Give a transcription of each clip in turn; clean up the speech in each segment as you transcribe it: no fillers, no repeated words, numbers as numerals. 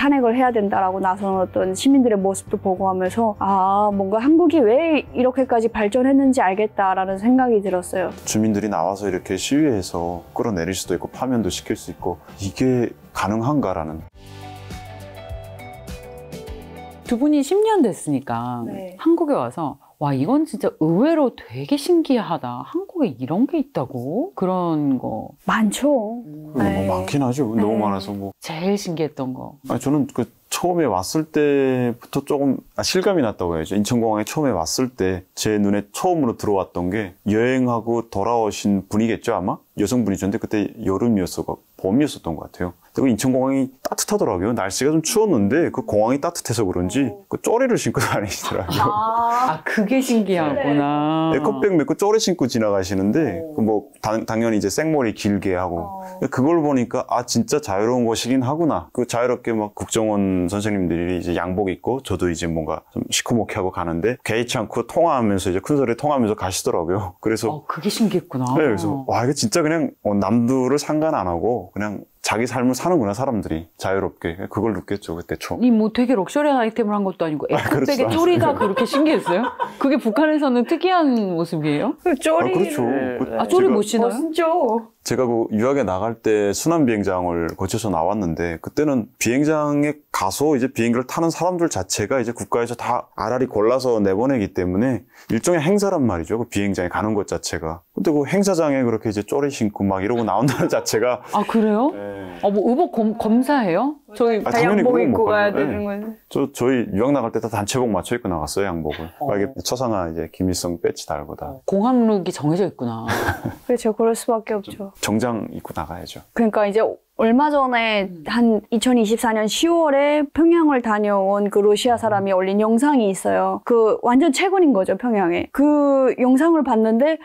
탄핵을 해야 된다라고 나선 어떤 시민들의 모습도 보고 하면서 뭔가 한국이 왜 이렇게까지 발전했는지 알겠다라는 생각이 들었어요. 주민들이 나와서 이렇게 시위해서 끌어내릴 수도 있고 파면도 시킬 수 있고 이게 가능한가라는. 두 분이 10년 됐으니까 네. 한국에 와서 와 이건 진짜 의외로 되게 신기하다. 한국에 이런 게 있다고? 그런 거 많죠. 네. 뭐 많긴 하죠. 너무 많아서 뭐. 제일 신기했던 거. 아니, 저는 처음에 왔을 때부터 조금 실감이 났다고 해야죠. 인천공항에 처음에 왔을 때 제 눈에 처음으로 들어왔던 게 여행하고 돌아오신 분이겠죠 아마? 여성분이셨는데 그때 여름이었어 봄이었었던 것 같아요. 그리고 인천공항이 따뜻하더라고요. 날씨가 좀 추웠는데 그 공항이 따뜻해서 그런지 그 쪼리를 신고 다니시더라고요. 그게 신기하구나. 에코백 메고 쪼리 신고 지나가시는데 뭐 당연히 이제 생머리 길게 하고 그걸 보니까 진짜 자유로운 곳이긴 하구나. 그 자유롭게 막 국정원 선생님들이 이제 양복 입고 저도 이제 뭔가 좀 시커멓게 하고 가는데 개의치 않고 통화하면서 이제 큰 소리에 통화하면서 가시더라고요. 그래서 그게 신기했구나. 네, 그래서 와 이게 진짜 그냥 남들을 상관 안 하고 그냥 자기 삶을 사는구나 사람들이 자유롭게. 그걸 느꼈죠 그때 처음. 이 뭐 되게 럭셔리한 아이템을 한 것도 아니고 에코백에 그렇죠. 쪼리가 그렇게 신기했어요? 그게 북한에서는 특이한 모습이에요? 쪼리. 그렇죠. 쪼리 못 신어요? 멋있죠. 제가 그 유학에 나갈 때 순환 비행장을 거쳐서 나왔는데 그때는 비행장에 가서 이제 비행기를 타는 사람들 자체가 이제 국가에서 다 알알이 골라서 내보내기 때문에 일종의 행사란 말이죠. 그 비행장에 가는 것 자체가. 근데 그 행사장에 그렇게 이제 쪼리 신고 막 이러고 나온다는 자체가. 그래요? 네. 뭐 의복 검사해요? 저희 당연히 양복 그건 입고 못 가야 가죠. 되는 거지. 저희 유학 나갈 때 다 단체복 맞춰 입고 나갔어요, 양복을. 이게 초상화 이제 김일성 배지 달고 다. 공항룩이 정해져 있구나. 그렇죠. 그럴 수밖에 없죠. 정장 입고 나가야죠. 그러니까 이제 얼마 전에 한 2024년 10월에 평양을 다녀온 그 러시아 사람이 올린 영상이 있어요. 그 완전 최근인 거죠, 평양에. 그 영상을 봤는데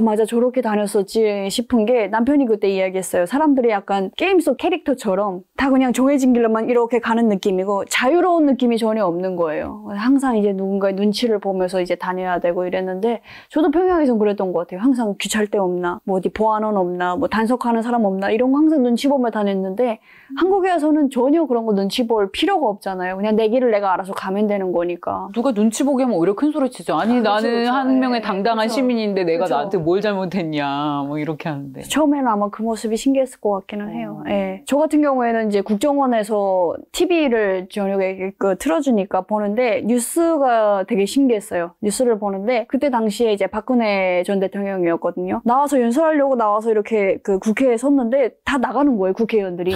맞아 저렇게 다녔었지 싶은 게 남편이 그때 이야기했어요. 사람들이 약간 게임 속 캐릭터처럼 다 그냥 정해진 길로만 이렇게 가는 느낌이고 자유로운 느낌이 전혀 없는 거예요. 항상 이제 누군가의 눈치를 보면서 이제 다녀야 되고 이랬는데 저도 평양에선 그랬던 것 같아요. 항상 귀찰 데 없나, 뭐 어디 보안원 없나, 뭐 단속하는 사람 없나 이런 거 항상 눈치 보면 다녔는데 한국에 와서는 전혀 그런 거 눈치 볼 필요가 없잖아요. 그냥 내 길을 내가 알아서 가면 되는 거니까. 누가 눈치 보게 하면 오히려 큰 소리 치죠. 아니 나는 그렇죠. 한 명의 당당한 그렇죠. 시민인데 내가 그렇죠. 나한테 뭘 잘못했냐 뭐 이렇게 하는데. 처음에는 아마 그 모습이 신기했을 것 같기는 해요. 예. 저 같은 경우에는 이제 국정원에서 TV를 저녁에 틀어주니까 보는데 뉴스가 되게 신기했어요. 뉴스를 보는데 그때 당시에 이제 박근혜 전 대통령이었거든요. 나와서 연설하려고 나와서 이렇게 그 국회에 섰는데 다 나가는 거예요, 국회의원들이.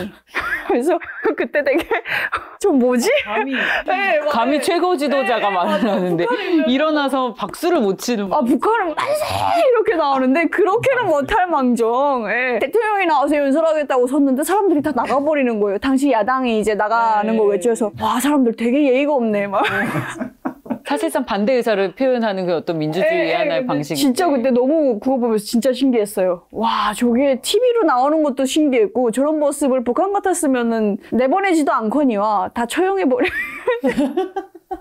그래서 그때 되게 좀 뭐지? 감히 최고 지도자가 말을 하는데 일어나서 박수를 못 치는 거. 북한은 만세 이렇게 나오는데 그렇게는 못할 망정. 예. 대통령이 나와서 연설하겠다고 섰는데 사람들이 다 나가버리는 거예요. 당시 야당이 이제 나가는 거겠죠. 그래서 와 사람들 되게 예의가 없네 막. 사실상 반대 의사를 표현하는 그 어떤 민주주의의 하나의 방식이. 진짜 그때 너무 그거 보면서 진짜 신기했어요. 와 저게 TV로 나오는 것도 신기했고 저런 모습을 북한 같았으면은 내보내지도 않거니와 다 처형해버려.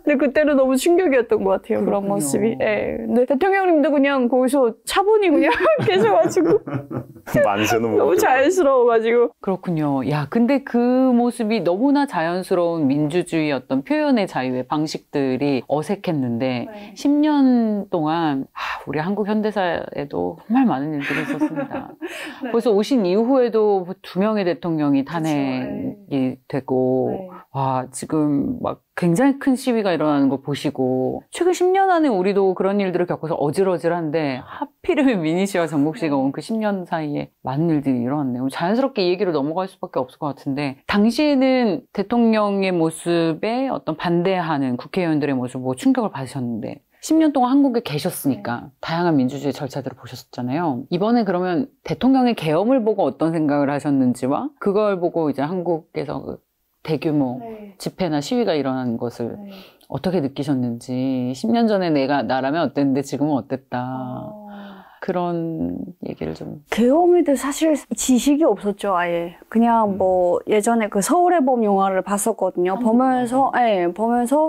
근데 그때는 너무 충격이었던 것 같아요. 그런 모습이. 예. 근데 대통령님도 그냥 거기서 차분히 그냥 계셔가지고 만세는 너무 자연스러워가지고. 그렇군요. 야, 근데 그 모습이 너무나 자연스러운 민주주의 어떤 표현의 자유의 방식들이 어색했는데 10년 동안 우리 한국 현대사에도 정말 많은 일들이 있었습니다. 그래서 오신 이후에도 2명의 대통령이 탄핵이 되고 와 지금 막 굉장히 큰 시위가 일어나는 걸 보시고 최근 10년 안에 우리도 그런 일들을 겪어서 어질어질한데 하필이면 민희 씨와 정국 씨가 온 그 10년 사이에 많은 일들이 일어났네요. 자연스럽게 이 얘기로 넘어갈 수밖에 없을 것 같은데 당시에는 대통령의 모습에 어떤 반대하는 국회의원들의 모습 충격을 받으셨는데 10년 동안 한국에 계셨으니까 다양한 민주주의 절차들을 보셨잖아요. 이번에 그러면 대통령의 계엄을 보고 어떤 생각을 하셨는지와 그걸 보고 이제 한국에서 그 대규모 집회나 시위가 일어나는 것을 어떻게 느끼셨는지 10년 전에 나라면 어땠는데 지금은 어땠다. 그런 얘기를 좀. 계엄에 대해 사실 지식이 없었죠, 아예. 그냥 뭐 예전에 그 서울의 봄 영화를 봤었거든요. 보면서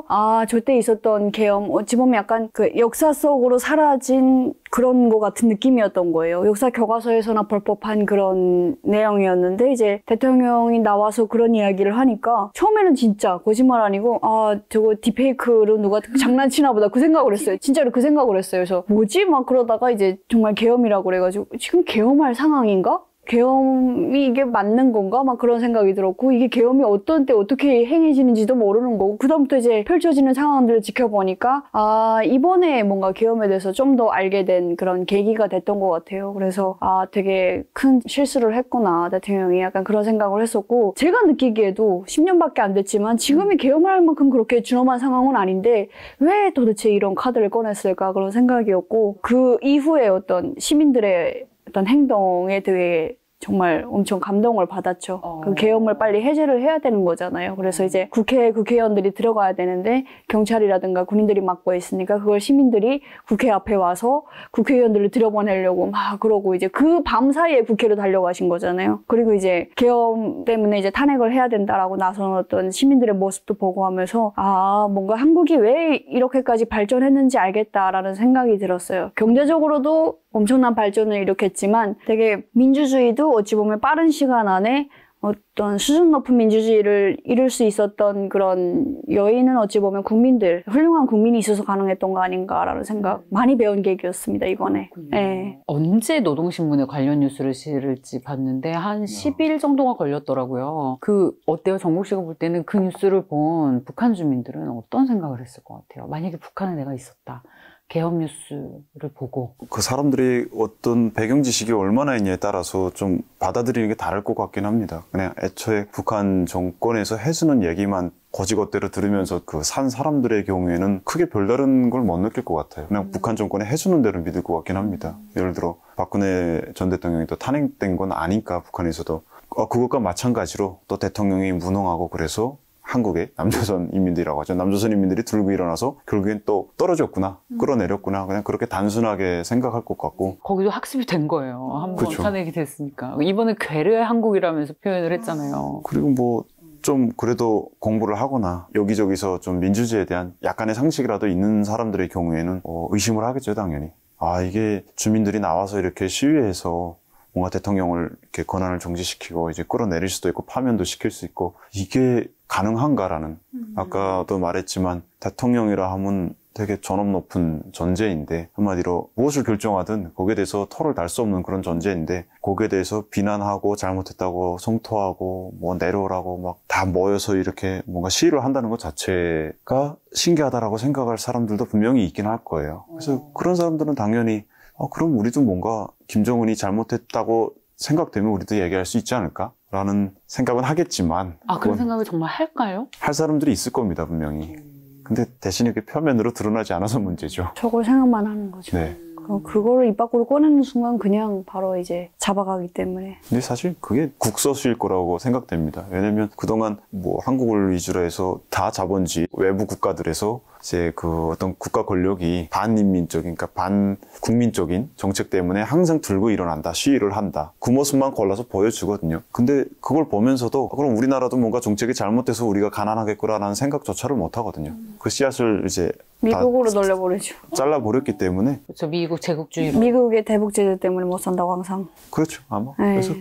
아, 저때 있었던 계엄, 어찌 보면 약간 그 역사 속으로 사라진 그런 거 같은 느낌이었던 거예요. 역사 교과서에서나 볼 법한 그런 내용이었는데 이제 대통령이 나와서 그런 이야기를 하니까 처음에는 진짜 거짓말 아니고 아, 저거 딥페이크로 누가 장난치나 보다 그 생각을 했어요. 진짜로 그 생각을 했어요. 그래서 뭐지? 막 그러다가 이제 정말 계엄이라고 그래가지고 지금 계엄할 상황인가? 계엄이 이게 맞는 건가? 막 그런 생각이 들었고, 이게 계엄이 어떤 때 어떻게 행해지는지도 모르는 거고, 그다음부터 이제 펼쳐지는 상황들을 지켜보니까, 아, 이번에 뭔가 계엄에 대해서 좀 더 알게 된 그런 계기가 됐던 것 같아요. 그래서, 아, 되게 큰 실수를 했구나, 대통령이. 약간 그런 생각을 했었고, 제가 느끼기에도 10년밖에 안 됐지만, 지금이 계엄할 만큼 그렇게 준엄한 상황은 아닌데, 왜 도대체 이런 카드를 꺼냈을까? 그런 생각이었고, 그 이후에 어떤 시민들의 어떤 행동에 대해 정말 엄청 감동을 받았죠. 그 계엄을 빨리 해제를 해야 되는 거잖아요. 그래서 이제 국회의원들이 들어가야 되는데 경찰이라든가 군인들이 막고 있으니까 그걸 시민들이 국회 앞에 와서 국회의원들을 들여보내려고 막 그러고 이제 그 밤 사이에 국회로 달려가신 거잖아요. 그리고 이제 계엄 때문에 이제 탄핵을 해야 된다라고 나선 어떤 시민들의 모습도 보고 하면서 아, 뭔가 한국이 왜 이렇게까지 발전했는지 알겠다라는 생각이 들었어요. 경제적으로도 엄청난 발전을 일으켰지만 되게 민주주의도 어찌 보면 빠른 시간 안에 어떤 수준 높은 민주주의를 이룰 수 있었던 그런 여인은 어찌 보면 국민들, 훌륭한 국민이 있어서 가능했던 거 아닌가라는 생각 많이 배운 계기였습니다, 이번에. 네. 언제 노동신문에 관련 뉴스를 실을지 봤는데 한 10일 정도가 걸렸더라고요. 어때요? 정국 씨가 볼 때는 그 뉴스를 본 북한 주민들은 어떤 생각을 했을 것 같아요? 만약에 북한에 내가 있었다. 계엄 뉴스를 보고. 그 사람들이 어떤 배경 지식이 얼마나 있냐에 따라서 좀 받아들이는 게 다를 것 같긴 합니다. 그냥 애초에 북한 정권에서 해주는 얘기만 거지것대로 들으면서 그 산 사람들의 경우에는 크게 별다른 걸 못 느낄 것 같아요. 그냥 북한 정권에 해주는 대로 믿을 것 같긴 합니다. 예를 들어 박근혜 전 대통령이 또 탄핵된 건 아니까 북한에서도 그것과 마찬가지로 또 대통령이 무능하고 그래서 한국의 남조선 인민들이라고 하죠. 남조선 인민들이 들고 일어나서 결국엔 또 떨어졌구나, 끌어내렸구나. 그냥 그렇게 단순하게 생각할 것 같고. 거기도 학습이 된 거예요. 한번 그렇죠. 탄핵이 됐으니까. 이번에 괴뢰의 한국이라면서 표현을 했잖아요. 그리고 뭐 좀 그래도 공부를 하거나 여기저기서 좀 민주주의에 대한 약간의 상식이라도 있는 사람들의 경우에는 의심을 하겠죠, 당연히. 아, 이게 주민들이 나와서 이렇게 시위해서 뭔가 대통령을 이렇게 권한을 정지시키고 이제 끌어내릴 수도 있고 파면도 시킬 수 있고 이게 가능한가라는 아까도 말했지만 대통령이라 하면 되게 존엄 높은 존재인데 한마디로 무엇을 결정하든 거기에 대해서 털을 달 수 없는 그런 존재인데 거기에 대해서 비난하고 잘못했다고 성토하고 뭐 내려오라고 막 다 모여서 이렇게 뭔가 시위를 한다는 것 자체가 신기하다라고 생각할 사람들도 분명히 있긴 할 거예요. 그래서 그런 사람들은 당연히 그럼 우리도 뭔가 김정은이 잘못했다고 생각되면 우리도 얘기할 수 있지 않을까? 라는 생각은 하겠지만 그런 생각을 정말 할까요? 할 사람들이 있을 겁니다, 분명히. 근데 대신 이렇게 표면으로 드러나지 않아서 문제죠. 저걸 생각만 하는 거죠. 네. 그거를 입 밖으로 꺼내는 순간 그냥 바로 이제 잡아가기 때문에. 근데 사실 그게 국서수일 거라고 생각됩니다. 왜냐면 그동안 뭐 한국을 위주로 해서 다 자본주의 외부 국가들에서 이제 그 어떤 국가 권력이 반인민적인, 그러니까 반국민적인 정책 때문에 항상 들고 일어난다, 시위를 한다. 그 모습만 골라서 보여주거든요. 근데 그걸 보면서도 그럼 우리나라도 뭔가 정책이 잘못돼서 우리가 가난하겠구나라는 생각조차를 못 하거든요. 그 씨앗을 이제 미국으로 돌려버리죠. 잘라버렸기 때문에. 그렇죠. 미국 제국주의로. 미국의 대북제재 때문에 못 산다고 항상. 그렇죠, 아마. 네. 그래서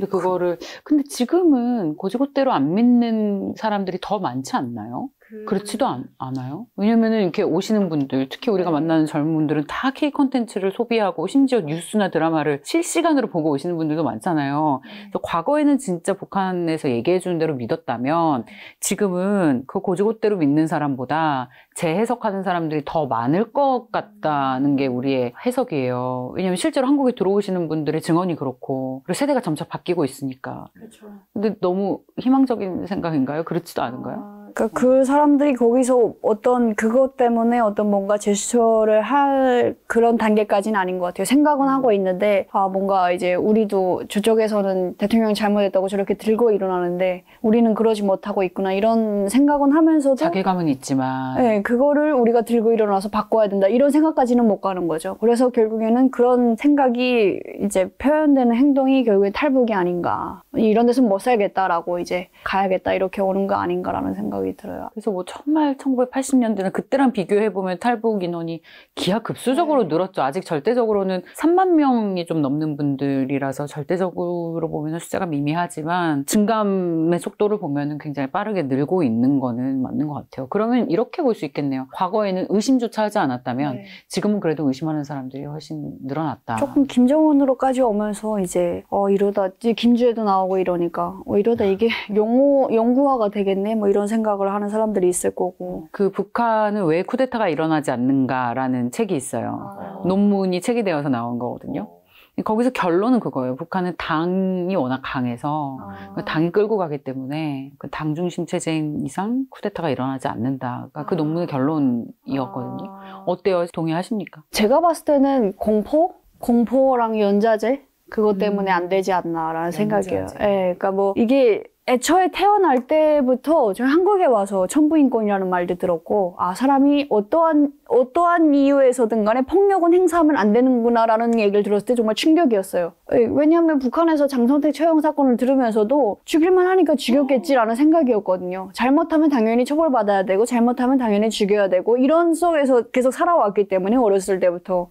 근데 지금은 고지고대로 안 믿는 사람들이 더 많지 않나요? 그렇지도 않아요. 왜냐면은 이렇게 오시는 분들, 특히 우리가 만나는 젊은 분들은 다 K 콘텐츠를 소비하고 심지어 뉴스나 드라마를 실시간으로 보고 오시는 분들도 많잖아요. 그래서 과거에는 진짜 북한에서 얘기해주는 대로 믿었다면 지금은 그 고지고대로 믿는 사람보다 재해석하는 사람들이 더 많을 것 같다는 게 우리의 해석이에요. 왜냐면 실제로 한국에 들어오시는 분들의 증언이 그렇고 그리고 세대가 점차 바뀌고 있으니까. 그렇죠. 근데 너무 희망적인 생각인가요? 그렇지도 않은가요? 그러니까 그 사람들이 거기서 어떤 그것 때문에 어떤 뭔가 제스처를 할 그런 단계까지는 아닌 것 같아요. 생각은 하고 있는데 뭔가 이제 우리도 저쪽에서는 대통령이 잘못했다고 저렇게 들고 일어나는데 우리는 그러지 못하고 있구나 이런 생각은 하면서도 자괴감은 있지만 네, 그거를 우리가 들고 일어나서 바꿔야 된다 이런 생각까지는 못 가는 거죠. 그래서 결국에는 그런 생각이 이제 표현되는 행동이 결국에 탈북이 아닌가. 이런 데서 못 살겠다라고 이제 가야겠다 이렇게 오는 거 아닌가라는 생각이 들어요. 그래서 뭐 정말 1980년대는 그때랑 비교해보면 탈북 인원이 기하급수적으로 늘었죠. 아직 절대적으로는 3만 명이 좀 넘는 분들이라서 절대적으로 보면 숫자가 미미하지만 증감의 속도를 보면 굉장히 빠르게 늘고 있는 거는 맞는 것 같아요. 그러면 이렇게 볼 수 있겠네요. 과거에는 의심조차 하지 않았다면 지금은 그래도 의심하는 사람들이 훨씬 늘어났다. 조금 김정은으로까지 오면서 이제 이러다 이제 김주애도 나오고 이러니까 이러다 이게 영구화가 되겠네 뭐 이런 생각을 하는 사람들이 있을 거고. 그 북한은 왜 쿠데타가 일어나지 않는가라는 책이 있어요. 논문이 책이 되어서 나온 거거든요. 거기서 결론은 그거예요. 북한은 당이 워낙 강해서 당이 끌고 가기 때문에 그 당 중심 체제인 이상 쿠데타가 일어나지 않는다가 그 논문의 결론이었거든요. 어때요? 동의하십니까? 제가 봤을 때는 공포랑 연자제 그것 때문에 안 되지 않나라는 생각이에요. 예, 그러니까 뭐 이게 애초에 태어날 때부터 저희 한국에 와서 천부인권이라는 말도 들었고 사람이 어떠한 이유에서든 간에 폭력은 행사하면 안 되는구나라는 얘기를 들었을 때 정말 충격이었어요. 왜냐하면 북한에서 장성택 처형 사건을 들으면서도 죽일만 하니까 죽였겠지라는 생각이었거든요. 잘못하면 당연히 처벌받아야 되고 잘못하면 당연히 죽여야 되고 이런 속에서 계속 살아왔기 때문에 어렸을 때부터.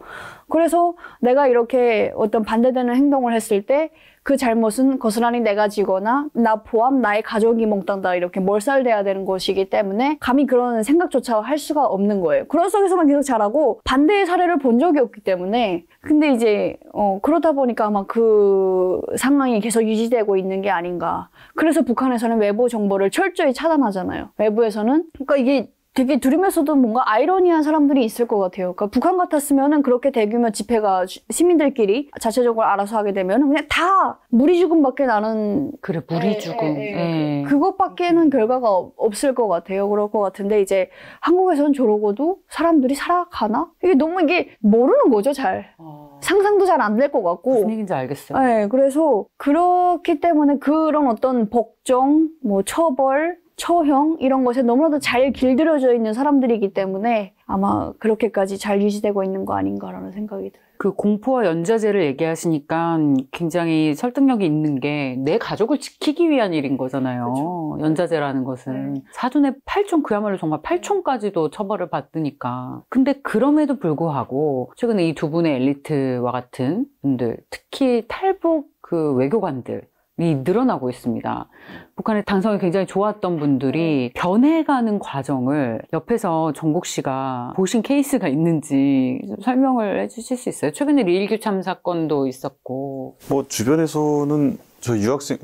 그래서 내가 이렇게 어떤 반대되는 행동을 했을 때 그 잘못은 고스란히 내가 지거나 나 포함 나의 가족이 몽땅 이렇게 몰살돼야 되는 것이기 때문에 감히 그런 생각조차 할 수가 없는 거예요. 그런 속에서만 계속 자라고 반대의 사례를 본 적이 없기 때문에 근데 이제 그러다 보니까 아마 그 상황이 계속 유지되고 있는 게 아닌가. 그래서 북한에서는 외부 정보를 철저히 차단하잖아요. 외부에서는 그러니까 이게 되게 들으면서도 뭔가 아이러니한 사람들이 있을 것 같아요. 그러니까 북한 같았으면은 그렇게 대규모 집회가 시민들끼리 자체적으로 알아서 하게 되면은 그냥 다 무리 죽음밖에 나는 그래 무리 죽음 그것밖에는 결과가 없을 것 같아요. 그럴 것 같은데 이제 한국에서는 저러고도 사람들이 살아가나? 이게 모르는 거죠, 잘. 상상도 잘 안 될 것 같고. 무슨 얘기인지 알겠어요. 네, 그래서 그렇기 때문에 그런 어떤 복종, 뭐 처벌, 처형 이런 것에 너무나도 잘 길들여져 있는 사람들이기 때문에 아마 그렇게까지 잘 유지되고 있는 거 아닌가라는 생각이 들어요. 그 공포와 연좌제를 얘기하시니까 굉장히 설득력이 있는 게 내 가족을 지키기 위한 일인 거잖아요. 그렇죠. 연좌제라는 것은 사돈의 8촌 그야말로 정말 8촌까지도 처벌을 받으니까. 근데 그럼에도 불구하고 최근에 이 두 분의 엘리트와 같은 분들, 특히 탈북 그 외교관들 이 늘어나고 있습니다. 북한의 당성이 굉장히 좋았던 분들이 변해가는 과정을 옆에서 정국 씨가 보신 케이스가 있는지 좀 설명을 해주실 수 있어요? 최근에 리일규참 사건도 있었고. 뭐 주변에서는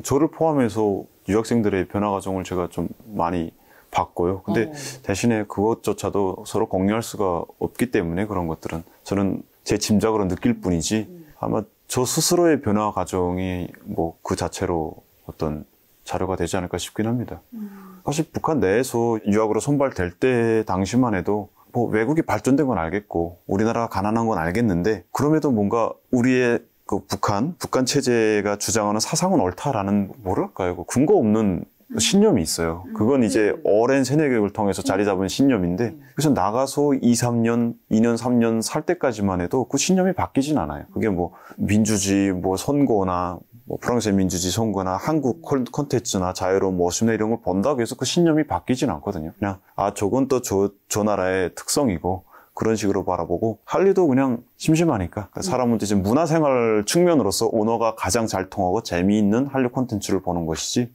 저를 포함해서 유학생들의 변화 과정을 제가 좀 많이 봤고요. 근데 대신에 그것조차도 서로 공유할 수가 없기 때문에 그런 것들은 저는 제 짐작으로 느낄 뿐이지 아마 저 스스로의 변화 과정이 뭐 그 자체로 어떤 자료가 되지 않을까 싶긴 합니다. 사실 북한 내에서 유학으로 선발될 때 당시만 해도 뭐 외국이 발전된 건 알겠고 우리나라가 가난한 건 알겠는데 그럼에도 뭔가 우리의 그 북한 체제가 주장하는 사상은 옳다라는 뭐랄까요? 그 근거 없는 신념이 있어요. 그건 이제 오랜 세뇌 교육을 통해서 자리 잡은 신념인데 그래서 나가서 2년, 3년 살 때까지만 해도 그 신념이 바뀌진 않아요. 그게 뭐 민주주의, 뭐 선거나 뭐 프랑스의 민주주의 선거나 한국 콘텐츠나 자유로운 모습이나 이런 걸 본다고 해서 그 신념이 바뀌진 않거든요. 그냥 저건 또 저 나라의 특성이고 그런 식으로 바라보고 할리도 그냥 심심하니까 사람은 이제 문화생활 측면으로서 언어가 가장 잘 통하고 재미있는 한류 콘텐츠를 보는 것이지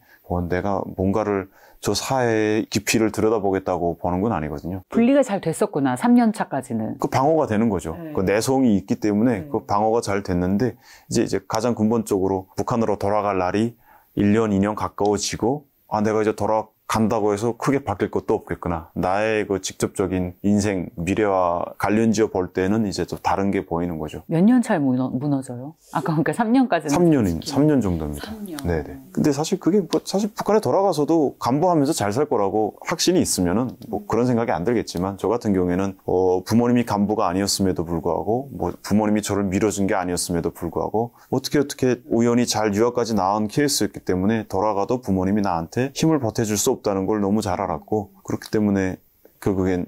내가 뭔가를 저 사회의 깊이를 들여다보겠다고 보는 건 아니거든요. 분리가 잘 됐었구나. 3년 차까지는. 그 방어가 되는 거죠. 그 내성이 있기 때문에 그 방어가 잘 됐는데 이제 가장 근본적으로 북한으로 돌아갈 날이 1년, 2년 가까워지고 내가 이제 간다고 해서 크게 바뀔 것도 없겠구나. 나의 그 직접적인 인생, 미래와 관련지어 볼 때는 이제 또 다른 게 보이는 거죠. 몇 년 차에 무너져요? 아까 그러니까 3년까지는 3년 정도입니다. 3년. 네네. 근데 사실 그게 뭐 사실 북한에 돌아가서도 간보하면서 잘 살 거라고 확신이 있으면은 뭐 그런 생각이 안 들겠지만 저 같은 경우에는 부모님이 간부가 아니었음에도 불구하고 뭐 부모님이 저를 밀어준 게 아니었음에도 불구하고 어떻게 우연히 잘 유학까지 나온 케이스였기 때문에 돌아가도 부모님이 나한테 힘을 보태줄 수 없다는 걸 너무 잘 알았고 그렇기 때문에 결국엔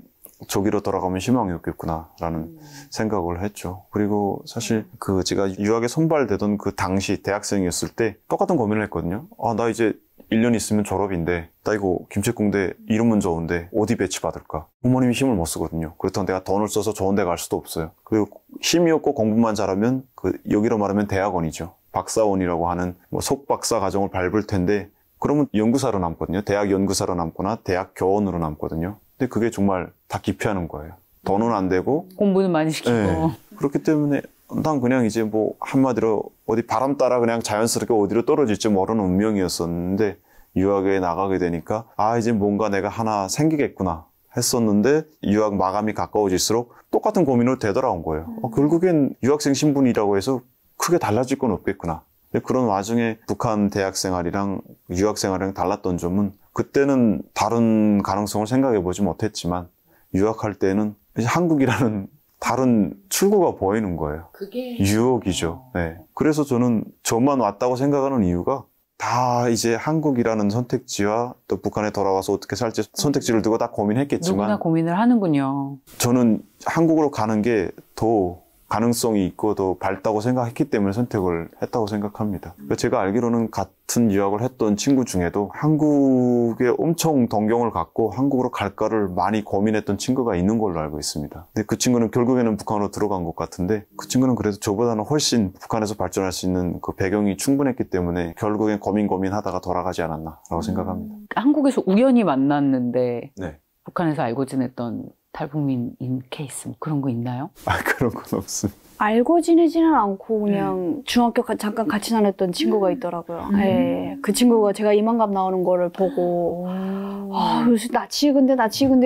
저기로 돌아가면 희망이 없겠구나라는 생각을 했죠. 그리고 사실 그 제가 유학에 선발되던 그 당시 대학생이었을 때 똑같은 고민을 했거든요. 아, 나 이제 1년 있으면 졸업인데 나 이거 김책공대 이름은 좋은데 어디 배치받을까? 부모님이 힘을 못 쓰거든요. 그렇다고 내가 돈을 써서 좋은 데 갈 수도 없어요. 그리고 힘이 없고 공부만 잘하면 여기로 말하면 대학원이죠. 박사원이라고 하는 뭐 속박사 과정을 밟을 텐데 그러면 연구사로 남거든요. 대학 연구사로 남거나 대학 교원으로 남거든요. 근데 그게 정말 다 기피하는 거예요. 돈은 안 되고 공부는 많이 시키고 네. 그렇기 때문에 난 그냥 이제 뭐 한마디로 어디 바람 따라 그냥 자연스럽게 어디로 떨어질지 모르는 운명이었었는데 유학에 나가게 되니까 아 이제 뭔가 내가 하나 생기겠구나 했었는데 유학 마감이 가까워질수록 똑같은 고민으로 되돌아온 거예요. 결국엔 유학생 신분이라고 해서 크게 달라질 건 없겠구나. 그런 와중에 북한 대학 생활이랑 유학 생활이랑 달랐던 점은 그때는 다른 가능성을 생각해 보지 못했지만 유학할 때는 이제 한국이라는 다른 출구가 보이는 거예요. 그게 유혹이죠. 네. 그래서 저는 저만 왔다고 생각하는 이유가 다 이제 한국이라는 선택지와 또 북한에 돌아와서 어떻게 살지 선택지를 두고 다 고민했겠지만 누구나 고민을 하는군요. 저는 한국으로 가는 게 더 가능성이 있고 더 밝다고 생각했기 때문에 선택을 했다고 생각합니다. 제가 알기로는 같은 유학을 했던 친구 중에도 한국에 엄청 동경을 갖고 한국으로 갈까를 많이 고민했던 친구가 있는 걸로 알고 있습니다. 근데 그 친구는 결국에는 북한으로 들어간 것 같은데 그 친구는 그래도 저보다는 훨씬 북한에서 발전할 수 있는 그 배경이 충분했기 때문에 결국엔 고민하다가 돌아가지 않았나라고 생각합니다. 한국에서 우연히 만났는데 네. 북한에서 알고 지냈던 탈북민인 케이스 뭐 그런 거 있나요? 아, 그런 건 없습니다. 알고 지내지는 않고 그냥 중학교 잠깐 같이 다녔던 친구가 있더라고요. 네. 그 친구가 제가 이만감 나오는 거를 보고 요새 나치 근데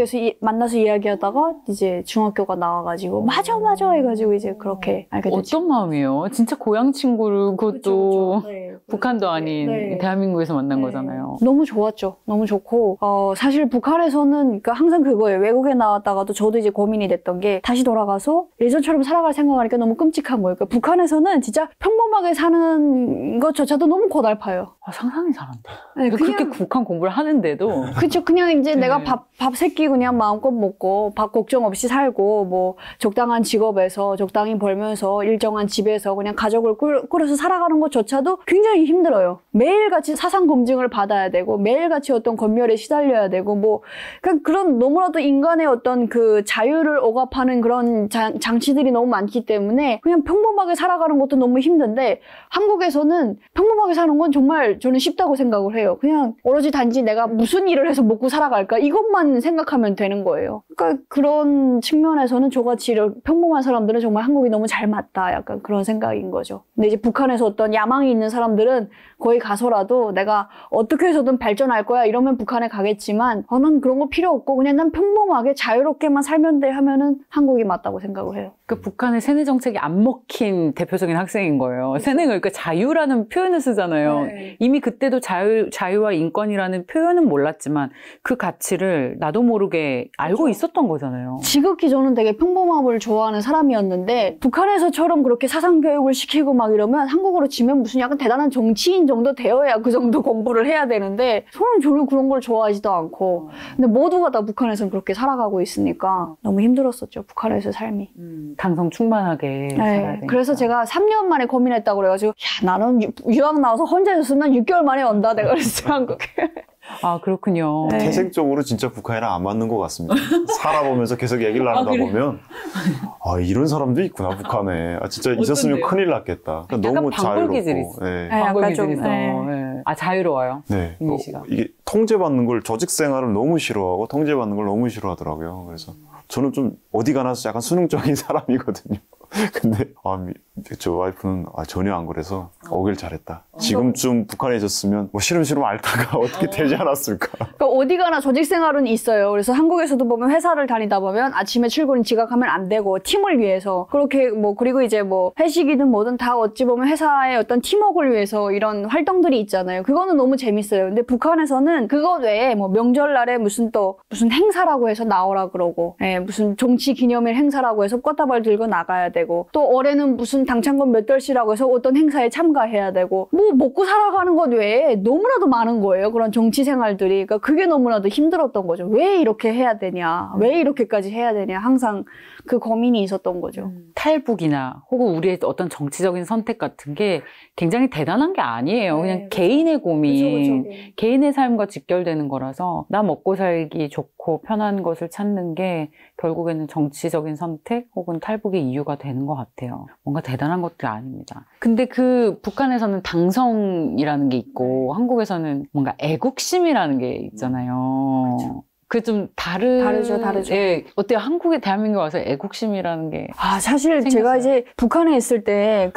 해서 만나서 이야기하다가 이제 중학교가 나와가지고 맞아 해가지고 이제 그렇게 알게 됐죠. 어떤 마음이에요? 진짜 고향 친구를 그것도 그쵸. 네. 북한도 아닌 네. 대한민국에서 만난 네. 거잖아요. 너무 좋았죠. 너무 좋고 사실 북한에서는 그러니까 항상 그거예요. 외국에 나왔다가도 저도 이제 고민이 됐던 게 다시 돌아가서 예전처럼 살아갈 생각하니까 너무 끔찍한 거예요. 그러니까 북한에서는 진짜 평범하게 사는 것조차도 너무 고달파요. 상상이 잘한다. 네, 그렇게 북한 공부를 하는데도 그렇죠. 그냥 이제 네. 내가 밥 세 끼 그냥 마음껏 먹고 밥 걱정 없이 살고 뭐 적당한 직업에서 적당히 벌면서 일정한 집에서 그냥 가족을 꾸려서 살아가는 것조차도 굉장히 힘들어요. 매일같이 사상 검증을 받아야 되고 매일같이 어떤 검열에 시달려야 되고 뭐 그러니까 그런 너무나도 인간의 어떤 그 자유를 억압하는 그런 장치들이 너무 많기 때문에 그냥 평범하게 살아가는 것도 너무 힘든데 한국에서는 평범하게 사는 건 정말 저는 쉽다고 생각을 해요. 그냥 오로지 단지 내가 무슨 일을 해서 먹고 살아갈까 이것만 생각하면 되는 거예요. 그러니까 그런 측면에서는 저같이 평범한 사람들은 정말 한국이 너무 잘 맞다 약간 그런 생각인 거죠. 근데 이제 북한에서 어떤 야망이 있는 사람들은 거기 가서라도 내가 어떻게 해서든 발전할 거야 이러면 북한에 가겠지만 난 그런 거 필요 없고 그냥 난 평범하게 자유롭게만 살면 돼 하면은 한국이 맞다고 생각을 해요. 그 북한의 세뇌 정책이 안 먹힌 대표적인 학생인 거예요. 그렇죠. 세뇌가 그러니까 자유라는 표현을 쓰잖아요. 네. 이미 그때도 자유와 인권이라는 표현은 몰랐지만 그 가치를 나도 모르게 알고 그렇죠. 있었던 거잖아요. 지극히 저는 되게 평범함을 좋아하는 사람이었는데 북한에서처럼 그렇게 사상교육을 시키고 막 이러면 한국으로 치면 무슨 약간 대단한 정치인 정도 되어야 그 정도 공부를 해야 되는데 저는 전혀 그런 걸 좋아하지도 않고 근데 모두가 다 북한에서는 그렇게 살아가고 있으니까 너무 힘들었었죠. 북한에서의 삶이. 강성 충만하게 살아야 되니까. 그래서 제가 3년 만에 고민했다고 그래가지고 야 나는 유학 나와서 혼자 있었으면 6개월 만에 온다 내가 그랬어요. 한국에. 아 그렇군요. 네. 태생적으로 진짜 북한이랑 안 맞는 것 같습니다. 살아보면서 계속 얘기를 나누다 보면 이런 사람도 있구나 북한에. 진짜 있었으면 큰일 났겠다. 그러니까 너무 자유롭고. 네. 방법기질이 있어. 네. 자유로워요. 네. 이게 통제받는 걸 조직 생활을 너무 싫어하고 통제받는 걸 너무 싫어하더라고요. 그래서 저는 좀 어디 가나 약간 수능적인 사람이거든요. 근데 저 와이프는 전혀 안 그래서 오길 잘했다. 지금쯤 북한에 있었으면 뭐 시름시름 앓다가 어떻게 되지 않았을까. 그러니까 어디 가나 조직 생활은 있어요. 그래서 한국에서도 보면 회사를 다니다 보면 아침에 출근 지각하면 안 되고 팀을 위해서 그렇게 뭐 그리고 이제 뭐 회식이든 뭐든 다 어찌 보면 회사의 어떤 팀워크를 위해서 이런 활동들이 있잖아요. 그거는 너무 재밌어요. 근데 북한에서는 그거 외에 뭐 명절날에 무슨 행사라고 해서 나오라 그러고 무슨 정치 기념일 행사라고 해서 꽃다발 들고 나가야 되고 또 올해는 무슨 당창금 몇 달치라고 해서 어떤 행사에 참가해야 되고 뭐 먹고 살아가는 것 외에 너무나도 많은 거예요. 그런 정치 생활들이. 그러니까 그게 너무나도 힘들었던 거죠. 왜 이렇게 해야 되냐. 왜 이렇게까지 해야 되냐. 항상 그 고민이 있었던 거죠. 탈북이나 혹은 우리의 어떤 정치적인 선택 같은 게 굉장히 대단한 게 아니에요. 그냥 네. 개인의 고민, 그쵸. 개인의 삶과 직결되는 거라서 나 먹고 살기 좋고 편한 것을 찾는 게 결국에는 정치적인 선택 혹은 탈북의 이유가 되는 것 같아요. 뭔가 대단한 것도 아닙니다. 근데 그 북한에서는 당성이라는 게 있고 한국에서는 뭔가 애국심이라는 게 있잖아요. 그쵸. 그 좀 다르죠. 예, 어때요? 한국에 대한민국에 와서 애국심이라는 게 사실 생겼어요. 제가 이제 북한에 있을 때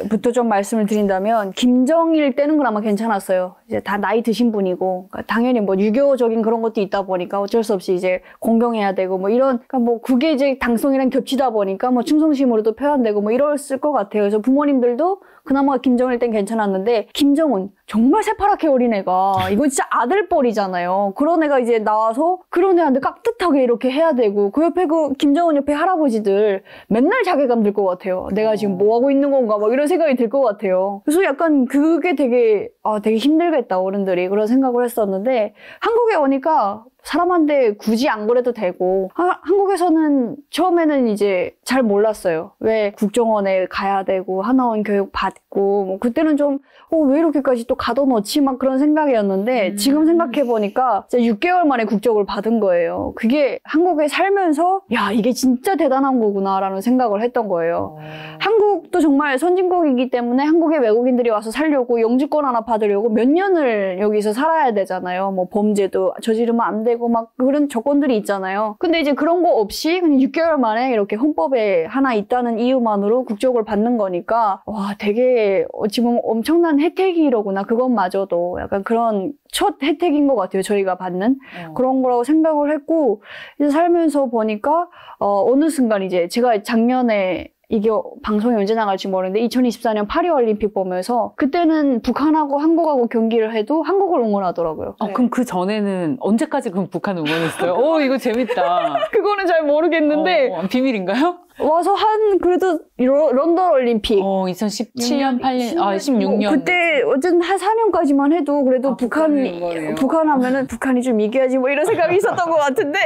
부터 좀 말씀을 드린다면 김정일 때는 그나마 괜찮았어요. 이제 다 나이 드신 분이고 그러니까 당연히 뭐 유교적인 그런 것도 있다 보니까 어쩔 수 없이 이제 공경해야 되고 뭐 이런 그러니까 뭐 그게 이제 당성이랑 겹치다 보니까 뭐 충성심으로도 표현되고 뭐 이랬을 것 같아요. 그래서 부모님들도 그나마 김정일 땐 괜찮았는데 김정은 정말 새파랗게 어린 애가 이거 진짜 아들뻘이잖아요. 그런 애가 이제 나와서 그런 애한테 깍듯하게 이렇게 해야 되고 그 옆에 김정은 옆에 할아버지들 맨날 자괴감 들 것 같아요. 내가 지금 뭐 하고 있는 건가 막 이런 생각이 들 것 같아요. 그래서 약간 그게 되게 힘들겠다 어른들이 그런 생각을 했었는데 한국에 오니까 사람한테 굳이 안 그래도 되고 한국에서는 처음에는 이제 잘 몰랐어요. 왜 국정원에 가야 되고 하나원 교육 받고 뭐 그때는 좀 왜 이렇게까지 또 가둬놓지 막 그런 생각이었는데 지금 생각해보니까 진짜 6개월 만에 국적을 받은 거예요. 그게 한국에 살면서 야 이게 진짜 대단한 거구나 라는 생각을 했던 거예요. 한국도 정말 선진국이기 때문에 한국에 외국인들이 와서 살려고 영주권 하나 받으려고 몇 년을 여기서 살아야 되잖아요. 뭐 범죄도 저지르면 안 되고 막 그런 조건들이 있잖아요. 근데 이제 그런 거 없이 그냥 6개월 만에 이렇게 헌법에 하나 있다는 이유만으로 국적을 받는 거니까 와 되게 지금 엄청난 혜택이로구나. 그것마저도 약간 그런 첫 혜택인 것 같아요. 저희가 받는 그런 거라고 생각을 했고 이제 살면서 보니까 어느 순간 이제 제가 작년에 이게 방송이 언제 나갈지 모르는데 2024년 파리올림픽 보면서 그때는 북한하고 한국하고 경기를 해도 한국을 응원하더라고요. 그럼 그 전에는 언제까지 그럼 북한 응원했어요? 이거 재밌다. 그거는 잘 모르겠는데 비밀인가요? 와서 그래도 런던 올림픽 2017년, 8년, 16년. 그때 어쨌든 한 4년까지만 해도 그래도 북한 하면은 북한이 좀 이겨야지 뭐 이런 생각이 있었던 것 같은데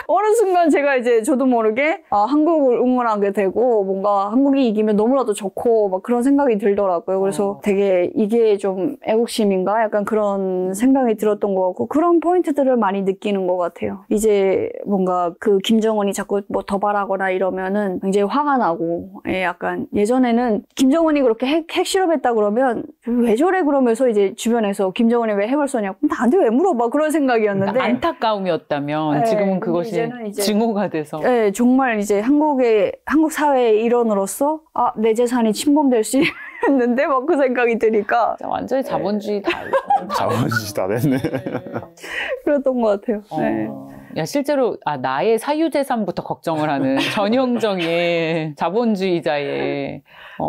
어느 순간 제가 이제 저도 모르게 한국을 응원하게 되고 뭔가 한국이 이기면 너무나도 좋고 막 그런 생각이 들더라고요. 그래서 되게 이게 좀 애국심인가 약간 그런 생각이 들었던 것 같고 그런 포인트들을 많이 느끼는 것 같아요. 이제 뭔가 김정은이 자꾸 뭐 도발하거나 이러면은 굉장히 화가 나고 약간 예전에는 김정은이 그렇게 핵 실험했다 그러면 왜 저래 그러면서 이제 주변에서 김정은이 왜 핵을 쏘냐고 나한테 왜 물어봐 그런 생각이었는데 안타까움이었다면 지금은 그것이 증오가 돼서 정말 이제 한국 사회의 일원으로서 내 재산이 침범될 수 있는데 막 그 생각이 드니까 완전히 자본주의 다 자본주의 다 됐네. 그랬던 것 같아요. 야, 실제로 나의 사유재산부터 걱정을 하는 전형적인 자본주의자의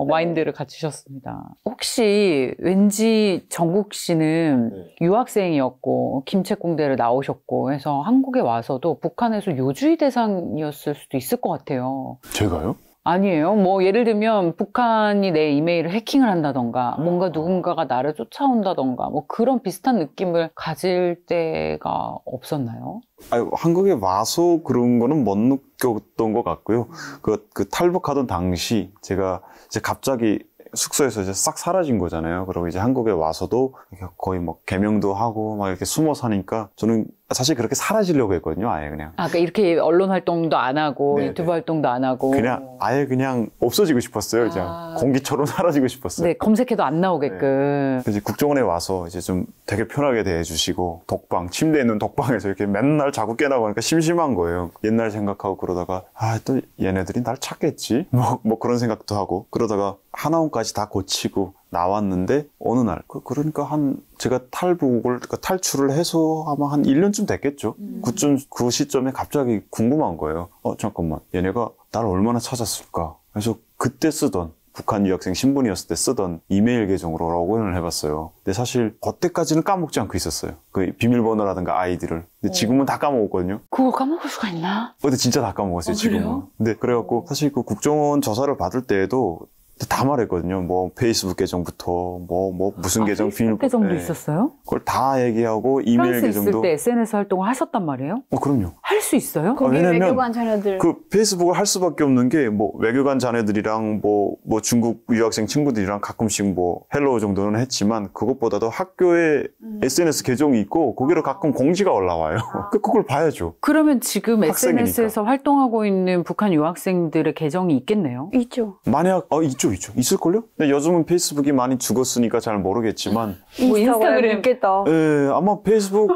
마인드를 갖추셨습니다. 혹시 왠지 정국 씨는 유학생이었고 김책공대를 나오셨고 해서 한국에 와서도 북한에서 요주의 대상이었을 수도 있을 것 같아요. 제가요? 아니에요. 뭐 예를 들면 북한이 내 이메일을 해킹을 한다던가 뭔가 누군가가 나를 쫓아온다던가 뭐 그런 비슷한 느낌을 가질 때가 없었나요? 한국에 와서 그런 거는 못 느꼈던 것 같고요. 그 탈북하던 당시 제가 이제 갑자기 숙소에서 이제 싹 사라진 거잖아요. 그리고 이제 한국에 와서도 거의 뭐 개명도 하고 막 이렇게 숨어 사니까 저는 사실 그렇게 사라지려고 했거든요. 아예 그냥. 아, 그러니까 이렇게 언론 활동도 안 하고 네네. 유튜브 활동도 안 하고 그냥 아예 그냥 없어지고 싶었어요. 그냥 공기처럼 사라지고 싶었어요. 네, 검색해도 안 나오게끔. 이제 국정원에 와서 이제 좀 되게 편하게 대해주시고 독방, 침대에 있는 독방에서 이렇게 맨날 자고 깨나고 하니까 심심한 거예요. 옛날 생각하고 그러다가 또 얘네들이 날 찾겠지? 뭐 그런 생각도 하고 그러다가 하나원까지 다 고치고 나왔는데 어느 날 그러니까 제가 그러니까 탈출을 해서 아마 한 1년쯤 됐겠죠. 그 시점에 갑자기 궁금한 거예요. 잠깐만 얘네가 날 얼마나 찾았을까? 그래서 그때 쓰던 북한 유학생 신분이었을 때 쓰던 이메일 계정으로 로그인을 해봤어요. 근데 사실 그때까지는 까먹지 않고 있었어요. 그 비밀번호라든가 아이디를. 근데 지금은 다 까먹었거든요. 그걸 까먹을 수가 있나? 근데 진짜 다 까먹었어요, 지금은. 그래요? 근데 그래갖고 사실 그 국정원 조사를 받을 때에도 다 말했거든요. 뭐 페이스북 계정부터 무슨 계정 페이스북 계정도 있었어요? 그걸 다 얘기하고 이메일 프랑스 계정도. 있을 때 SNS 활동을 하셨단 말이에요? 그럼요. 할 수 있어요? 거기 왜냐면 외교관 자녀들. 그 페이스북을 할 수밖에 없는 게 뭐 외교관 자녀들이랑 뭐 중국 유학생 친구들이랑 가끔씩 뭐 헬로우 정도는 했지만 그것보다도 학교에 SNS 계정이 있고 거기로 가끔 공지가 올라와요. 그걸 봐야죠. 그러면 지금 학생이니까. SNS에서 활동하고 있는 북한 유학생들의 계정이 있겠네요? 있죠. 만약 있죠. 있을걸요? 근데 요즘은 페이스북이 많이 죽었으니까 잘 모르겠지만 뭐 인스타그램. 있겠다. 아마 페이스북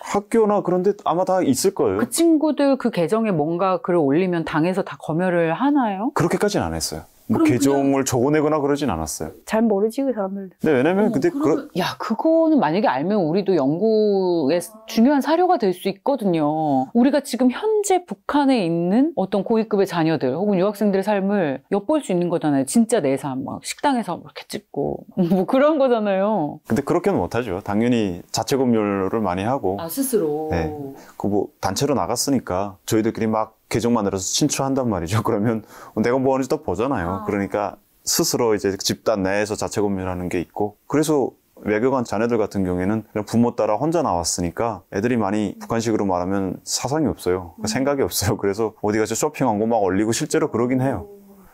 학교나 그런데 아마 다 있을 거예요. 그 친구들 그 계정에 뭔가 글을 올리면 당에서 다 검열을 하나요? 그렇게까지는 안 했어요. 뭐 그럼 계정을 적어내거나 그러진 않았어요. 잘 모르지 그 사람들. 근데 왜냐면 근데 야, 그거는 만약에 알면 우리도 연구에 중요한 사료가 될 수 있거든요. 우리가 지금 현재 북한에 있는 어떤 고위급의 자녀들 혹은 유학생들의 삶을 엿볼 수 있는 거잖아요. 진짜 내 삶, 막 식당에서 이렇게 찍고 뭐 그런 거잖아요. 근데 그렇게는 못하죠. 당연히 자체 검열을 많이 하고. 스스로. 네. 그 뭐 단체로 나갔으니까 저희들끼리 막 계정 만들어서 친추한단 말이죠. 그러면 내가 뭐 하는지 또 보잖아요. 그러니까 스스로 이제 집단 내에서 자체 검열하는 게 있고. 그래서 외교관 자녀들 같은 경우에는 그냥 부모 따라 혼자 나왔으니까 애들이 많이 북한식으로 말하면 사상이 없어요. 그러니까 생각이 없어요. 그래서 어디 가서 쇼핑한 거 막 올리고 실제로 그러긴 해요.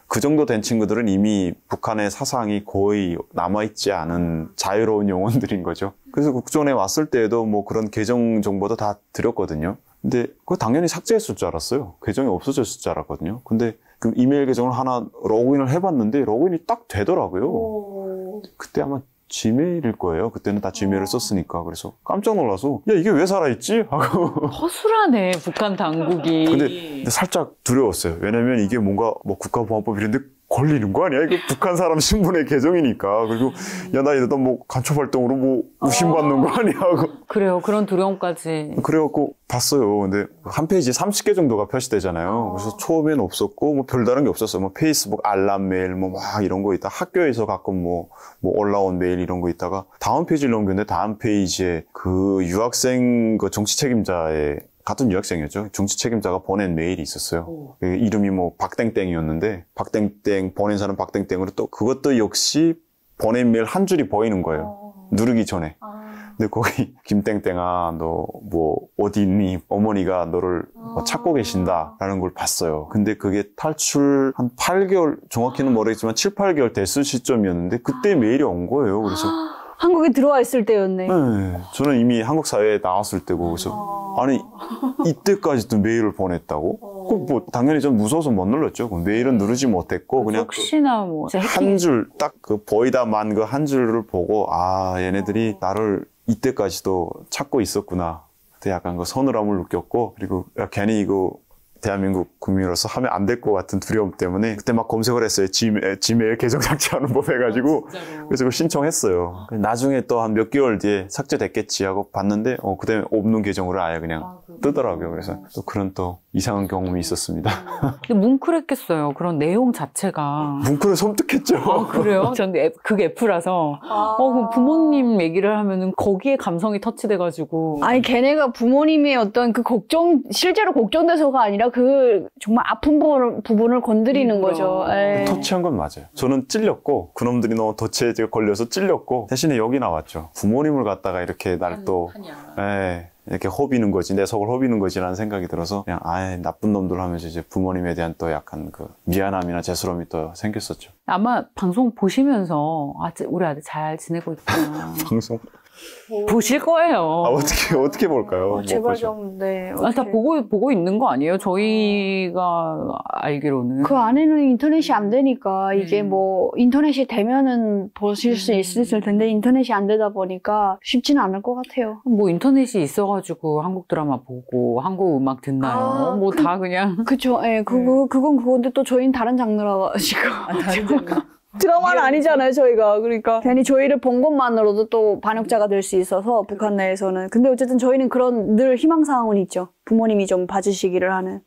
그 정도 된 친구들은 이미 북한의 사상이 거의 남아있지 않은 자유로운 영혼들인 거죠. 그래서 국정원에 왔을 때에도 뭐 그런 계정 정보도 다 드렸거든요. 근데 그거 당연히 삭제했을 줄 알았어요. 계정이 없어졌을 줄 알았거든요. 근데 그 이메일 계정을 하나 로그인을 해봤는데 로그인이 딱 되더라고요. 그때 아마 지메일일 거예요. 그때는 다 지메일을 썼으니까. 그래서 깜짝 놀라서 야 이게 왜 살아있지? 하고 허술하네, 북한 당국이. 근데 살짝 두려웠어요. 왜냐면 이게 뭔가 뭐 국가보안법 이런데 걸리는 거 아니야? 이거 북한 사람 신분의 계정이니까. 그리고 야 나 이러다 뭐 간첩 활동으로 뭐 의심받는 거 아니야? 하고. 그래요. 그런 두려움까지. 그래갖고 봤어요. 근데 한 페이지에 30개 정도가 표시되잖아요. 그래서 처음에는 없었고 뭐 별다른 게 없었어요. 뭐 페이스북 알람 메일 뭐 막 이런 거 있다. 학교에서 가끔 뭐 올라온 메일 이런 거 있다가 다음 페이지를 넘겼는데 다음 페이지에 그 유학생 그 정치 책임자의 같은 유학생이었죠. 정치 책임자가 보낸 메일이 있었어요. 그 이름이 뭐 박땡땡이었는데 박땡땡 보낸 사람 박땡땡으로 또 그것도 역시 보낸 메일 한 줄이 보이는 거예요. 누르기 전에. 근데 거기 김땡땡아 너 뭐 어디 있니? 어머니가 너를 뭐 찾고 계신다라는 걸 봤어요. 근데 그게 탈출 한 8개월 정확히는 모르겠지만 7, 8개월 됐을 시점이었는데 그때 메일이 온 거예요. 그래서 한국에 들어와 있을 때였네. 네, 저는 이미 한국 사회에 나왔을 때고 그래서 아니 이때까지도 메일을 보냈다고? 그럼 뭐 당연히 좀 무서워서 못 눌렀죠. 메일은 누르지 못했고 그냥 혹시나 뭐 한 줄 딱 그 보이다만 그 한 줄을 보고 얘네들이 나를 이때까지도 찾고 있었구나. 그때 약간 그 서늘함을 느꼈고 그리고 괜히 이거 대한민국 국민으로서 하면 안 될 것 같은 두려움 때문에 그때 막 검색을 했어요. 지메일 계정 삭제하는 법 해가지고 그래서 그걸 신청했어요. 나중에 또 한 몇 개월 뒤에 삭제됐겠지 하고 봤는데 그다음에 없는 계정으로 아예 그냥 뜨더라고요. 그래서 또 그런 또 이상한 경험이 있었습니다. 근데 뭉클했겠어요. 그런 내용 자체가. 뭉클은 섬뜩했죠. 그래요? 전 그게 F라서 그럼 부모님 얘기를 하면은 거기에 감성이 터치돼가지고. 아니 걔네가 부모님의 어떤 그 걱정 실제로 걱정돼서가 아니라 그 정말 아픈 부분을 건드리는 거죠. 에이. 터치한 건 맞아요. 저는 찔렸고 그놈들이 너무 덫에 걸려서 찔렸고 대신에 여기 나왔죠. 부모님을 갖다가 이렇게 날 또 이렇게 허비는 거지, 내 속을 허비는 거지라는 생각이 들어서 그냥 나쁜 놈들 하면서 이제 부모님에 대한 또 약간 그 미안함이나 죄스러움이 또 생겼었죠. 아마 방송 보시면서 우리 아들 잘 지내고 있구나. 방송 보실 거예요. 어떻게 볼까요? 못 제발 보죠. 좀, 네. 다 보고 있는 거 아니에요? 저희가 알기로는. 그 안에는 인터넷이 안 되니까 이게 뭐 인터넷이 되면은 보실 수 있을 텐데 인터넷이 안 되다 보니까 쉽지는 않을 것 같아요. 뭐 인터넷이 있어가지고 한국 드라마 보고 한국 음악 듣나요? 아, 뭐 다 그냥. 그쵸, 예, 그건 그건데 또 저희는 다른 장르라 가지고. 드라마는 아니잖아요, 저희가. 그러니까 괜히 저희를 본 것만으로도 또 반역자가 될 수 있어서 북한 내에서는. 근데 어쨌든 저희는 그런 늘 희망사항은 있죠. 부모님이 좀 봐주시기를 하는.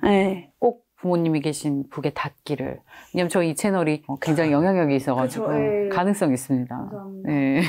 예. 꼭 부모님이 계신 북에 닿기를. 왜냐면 저희 이 채널이 굉장히 영향력이 있어가지고 그쵸, 예. 가능성 있습니다. 감사합니다. 예.